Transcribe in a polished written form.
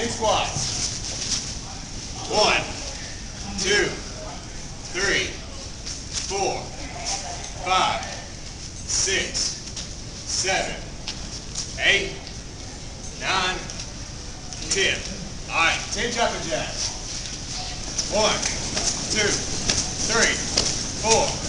10 squats. 1, 2, 3, 4, 5, 6, 7, 8, 9, 10. All right, 10 jumping jacks. 1, 2, 3, 4,